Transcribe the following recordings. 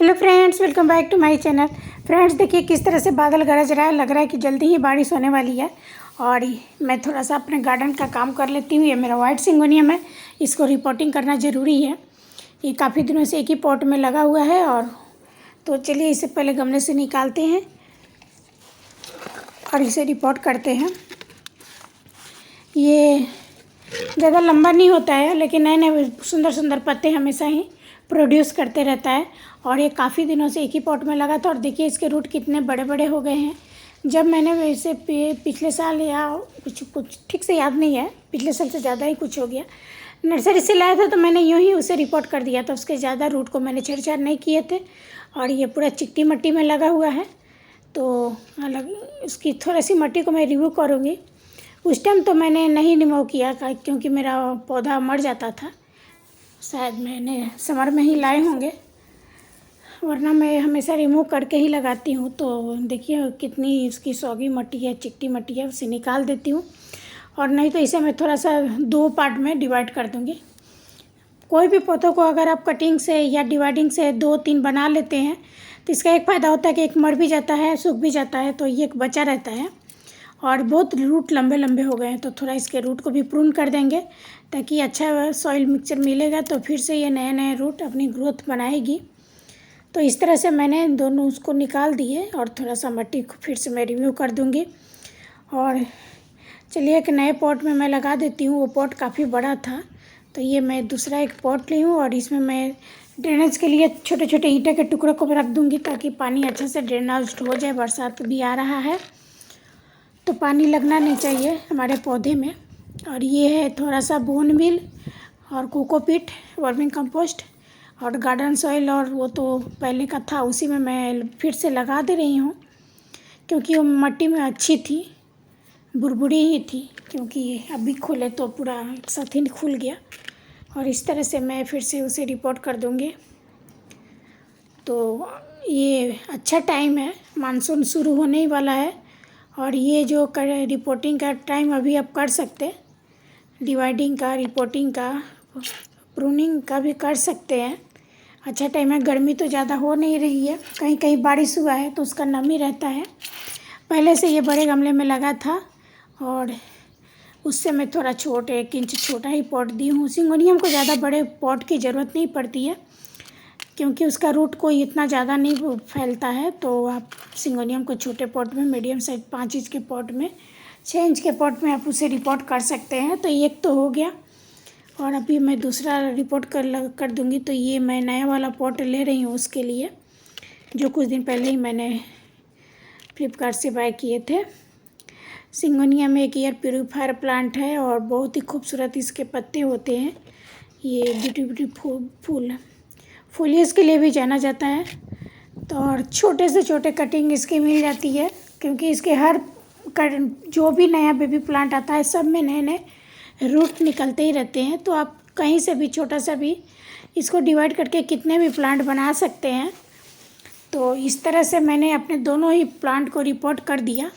Hello friends, welcome back to my channel. Friends देखिए किस तरह से बादल गरज रहा है, लग रहा है कि जल्दी ही बारिश होने वाली है। और मैं थोड़ा सा अपने गार्डन का काम कर लेती हूँ। ये मेरा वाइट सिंगोनियम है, इसको रिपोर्टिंग करना ज़रूरी है। ये काफ़ी दिनों से एक ही पॉट में लगा हुआ है। और तो चलिए इसे पहले गमले से निकालते हैं और इसे रिपोर्ट करते हैं। ये ज़्यादा लंबा नहीं होता है, लेकिन नए नए सुंदर सुंदर पत्ते हमेशा ही प्रोड्यूस करते रहता है। और ये काफ़ी दिनों से एक ही पॉट में लगा था। और देखिए इसके रूट कितने बड़े बड़े हो गए हैं। जब मैंने इसे पिछले साल या कुछ ठीक से याद नहीं है, पिछले साल से ज़्यादा ही कुछ हो गया, नर्सरी से लाया था तो मैंने यूँ ही उसे रिपोर्ट कर दिया था। उसके ज़्यादा रूट को मैंने छेड़छाड़ नहीं किए थे। और ये पूरा चिकटी मट्टी में लगा हुआ है, तो अलग इसकी थोड़ी सी मट्टी को मैं रिव्यू करूँगी। उस टाइम तो मैंने नहीं रिमूव किया क्योंकि मेरा पौधा मर जाता था। शायद मैंने समर में ही लाए होंगे, वरना मैं हमेशा रिमूव करके ही लगाती हूँ। तो देखिए कितनी इसकी सौगी मट्टी है, चिकटी मट्टी है, उसे निकाल देती हूँ। और नहीं तो इसे मैं थोड़ा सा 2 पार्ट में डिवाइड कर दूँगी। कोई भी पौधों को अगर आप कटिंग से या डिवाइडिंग से 2-3 बना लेते हैं तो इसका एक फ़ायदा होता है कि एक मर भी जाता है, सूख भी जाता है, तो ये एक बचा रहता है। और बहुत रूट लंबे लंबे हो गए हैं, तो थोड़ा इसके रूट को भी प्रून कर देंगे ताकि अच्छा सॉइल मिक्सचर मिलेगा, तो फिर से ये नए नए रूट अपनी ग्रोथ बनाएगी। तो इस तरह से मैंने दोनों उसको निकाल दिए और थोड़ा सा मट्टी को फिर से मैं रिव्यू कर दूँगी। और चलिए एक नए पॉट में मैं लगा देती हूँ। वो पॉट काफ़ी बड़ा था, तो ये मैं दूसरा एक पॉट ली हूँ और इसमें मैं ड्रेनेज के लिए छोटे छोटे ईंटे के टुकड़ों को रख दूँगी ताकि पानी अच्छे से ड्रेनेज हो जाए। बरसात भी आ रहा है तो पानी लगना नहीं चाहिए हमारे पौधे में। और ये है थोड़ा सा बोन मिल और कोकोपीट, वर्मिंग कंपोस्ट और गार्डन सॉइल, और वो तो पहले का था, उसी में मैं फिर से लगा दे रही हूँ क्योंकि वो मट्टी में अच्छी थी, बुरबुरी ही थी। क्योंकि अभी खोले तो पूरा एक साथ ही खुल गया। और इस तरह से मैं फिर से उसे रिपोर्ट कर दूँगी। तो ये अच्छा टाइम है, मानसून शुरू होने ही वाला है। और ये जो रिपोर्टिंग का टाइम अभी आप कर सकते हैं, डिवाइडिंग का, रिपोर्टिंग का, प्रूनिंग का भी कर सकते हैं। अच्छा टाइम है। गर्मी तो ज़्यादा हो नहीं रही है, कहीं कहीं बारिश हुआ है तो उसका नमी रहता है। पहले से ये बड़े गमले में लगा था और उससे मैं थोड़ा छोटे 1 इंच छोटा ही पॉट दी हूँ। सिंगोनियम को ज़्यादा बड़े पॉट की ज़रूरत नहीं पड़ती है क्योंकि उसका रूट कोई इतना ज़्यादा नहीं फैलता है। तो आप सिंगोनियम को छोटे पॉट में, मीडियम साइज 5 इंच के पॉट में, 6 इंच के पॉट में आप उसे रिपोर्ट कर सकते हैं। तो एक तो हो गया। और अभी मैं दूसरा रिपोर्ट कर दूँगी। तो ये मैं नया वाला पॉट ले रही हूँ उसके लिए, जो कुछ दिन पहले ही मैंने फ्लिपकार्ट से बाय किए थे। सिंगोनियम एक एयर प्यूरीफायर प्लांट है और बहुत ही खूबसूरत इसके पत्ते होते हैं। ये ब्यूटीफुल फूलियस के लिए भी जाना जाता है। तो और छोटे से छोटे कटिंग इसकी मिल जाती है क्योंकि इसके हर जो भी नया बेबी प्लांट आता है सब में नए नए रूट निकलते ही रहते हैं। तो आप कहीं से भी छोटा सा भी इसको डिवाइड करके कितने भी प्लांट बना सकते हैं। तो इस तरह से मैंने अपने दोनों ही प्लांट को रिपोर्ट कर दिया।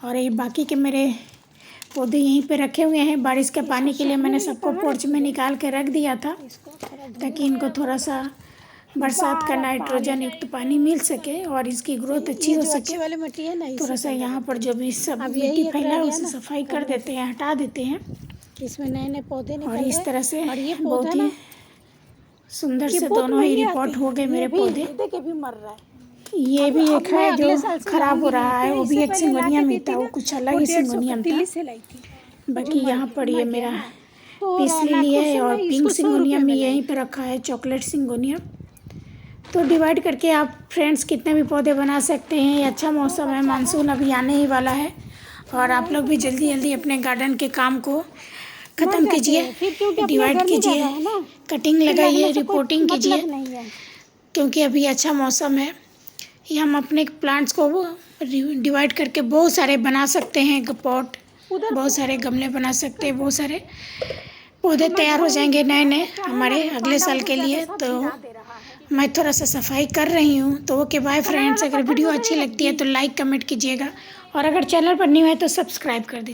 और ये बाकी के मेरे पौधे यहीं पे रखे हुए हैं। बारिश के पानी के लिए मैंने सबको पोर्च में निकाल के रख दिया था ताकि इनको थोड़ा सा बरसात का नाइट्रोजन युक्त पानी मिल सके और इसकी ग्रोथ अच्छी हो सके। वाले मिट्टी है ना, थोड़ा सा यहाँ पर जो भी सब मिट्टी फैला है उसे सफाई कर देते हैं, हटा देते हैं। इसमें नए नए पौधे निकल और रहे हैं। इस तरह से और ये बहुत ही सुंदर से दोनों ही रिपोर्ट हो गए मेरे पौधे। देखिए भी मर रहा है। ये भी एक है जो खराब हो रहा है, वो भी एक सिंगोनियम ही था, वो कुछ अलग ही सिंगोनियम था। बाकी यहाँ पर ये मेरा पीस लिली है और पिंक सिंगोनियम भी यहीं पे रखा है, चॉकलेट सिंगोनियम। तो डिवाइड करके आप फ्रेंड्स कितने भी पौधे बना सकते हैं। ये अच्छा मौसम है, मानसून अभी आने ही वाला है। और आप लोग भी जल्दी जल्दी अपने गार्डन के काम को ख़त्म कीजिए, डिवाइड कीजिए, कटिंग लगाइए, रिपोर्टिंग कीजिए क्योंकि अभी अच्छा मौसम है। ये हम अपने प्लांट्स को डिवाइड करके बहुत सारे बना सकते हैं पॉट, बहुत सारे गमले बना सकते हैं, बहुत सारे पौधे तैयार हो जाएंगे नए नए हमारे अगले साल के लिए। तो मैं थोड़ा सा सफाई कर रही हूँ। तो ओके बाय फ्रेंड्स। अगर वीडियो अच्छी लगती है तो लाइक कमेंट कीजिएगा और अगर चैनल पर न्यू है तो सब्सक्राइब कर दीजिए।